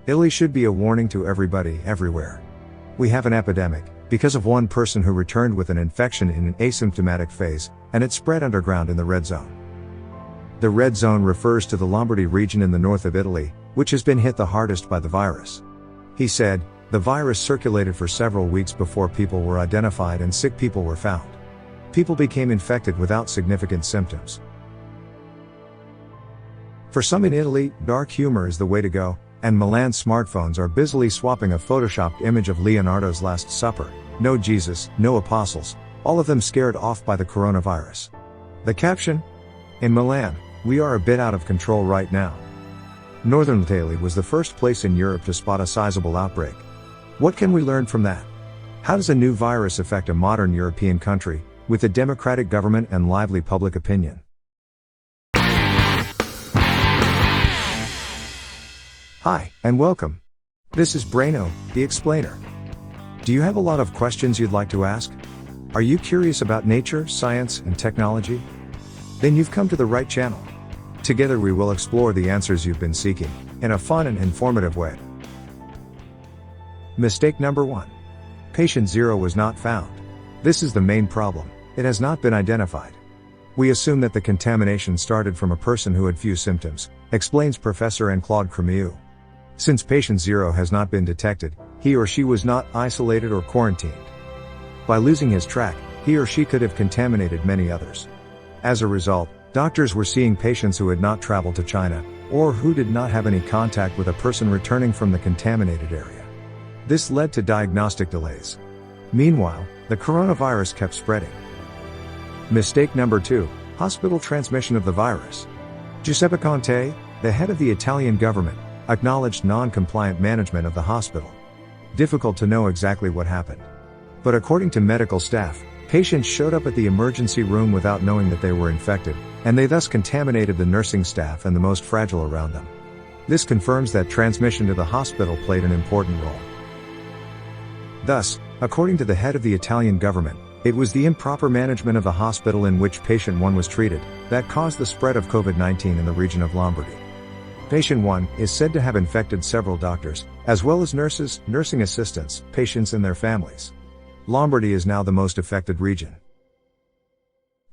Italy should be a warning to everybody, everywhere. We have an epidemic, because of one person who returned with an infection in an asymptomatic phase, and it spread underground in the red zone. The red zone refers to the Lombardy region in the north of Italy, which has been hit the hardest by the virus. He said, the virus circulated for several weeks before people were identified and sick people were found. People became infected without significant symptoms. For some in Italy, dark humor is the way to go, and Milan's smartphones are busily swapping a photoshopped image of Leonardo's Last Supper, no Jesus, no apostles, all of them scared off by the coronavirus. The caption? In Milan, we are a bit out of control right now. Northern Italy was the first place in Europe to spot a sizable outbreak. What can we learn from that? How does a new virus affect a modern European country, with a democratic government and lively public opinion? Hi, and welcome. This is Braino, the explainer. Do you have a lot of questions you'd like to ask? Are you curious about nature, science, and technology? Then you've come to the right channel. Together we will explore the answers you've been seeking, in a fun and informative way. Mistake number 1. Patient 0 was not found. This is the main problem. It has not been identified. We assume that the contamination started from a person who had few symptoms, explains Professor Claude Cremieux. Since patient 0 has not been detected, he or she was not isolated or quarantined. By losing his track, he or she could have contaminated many others. As a result, doctors were seeing patients who had not traveled to China, or who did not have any contact with a person returning from the contaminated area. This led to diagnostic delays. Meanwhile, the coronavirus kept spreading. Mistake number 2, hospital transmission of the virus. Giuseppe Conte, the head of the Italian government, acknowledged non-compliant management of the hospital. Difficult to know exactly what happened. But according to medical staff, patients showed up at the emergency room without knowing that they were infected, and they thus contaminated the nursing staff and the most fragile around them. This confirms that transmission to the hospital played an important role. Thus, according to the head of the Italian government, it was the improper management of the hospital in which patient 1 was treated that caused the spread of COVID-19 in the region of Lombardy. Patient 1 is said to have infected several doctors, as well as nurses, nursing assistants, patients and their families. Lombardy is now the most affected region.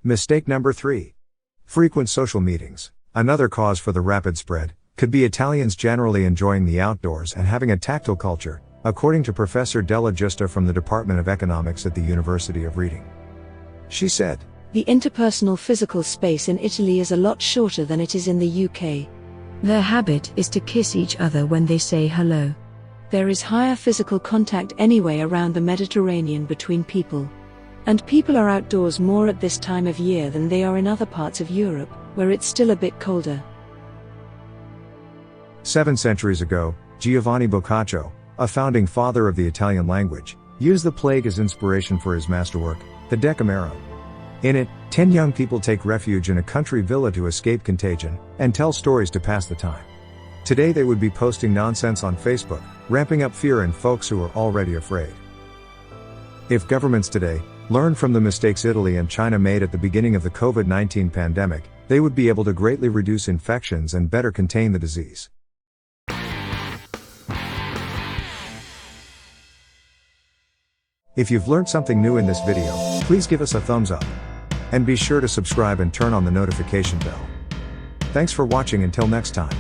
Mistake number 3. Frequent social meetings. Another cause for the rapid spread could be Italians generally enjoying the outdoors and having a tactile culture, according to Professor Della Giusta from the Department of Economics at the University of Reading. She said, the interpersonal physical space in Italy is a lot shorter than it is in the UK. Their habit is to kiss each other when they say hello. There is higher physical contact anyway around the Mediterranean between people. And people are outdoors more at this time of year than they are in other parts of Europe, where it's still a bit colder. 7 centuries ago, Giovanni Boccaccio, a founding father of the Italian language, used the plague as inspiration for his masterwork, the Decameron. In it, 10 young people take refuge in a country villa to escape contagion, and tell stories to pass the time. Today they would be posting nonsense on Facebook, ramping up fear in folks who are already afraid. If governments today learn from the mistakes Italy and China made at the beginning of the COVID-19 pandemic, they would be able to greatly reduce infections and better contain the disease. If you've learned something new in this video, please give us a thumbs up. And be sure to subscribe and turn on the notification bell. Thanks for watching until next time.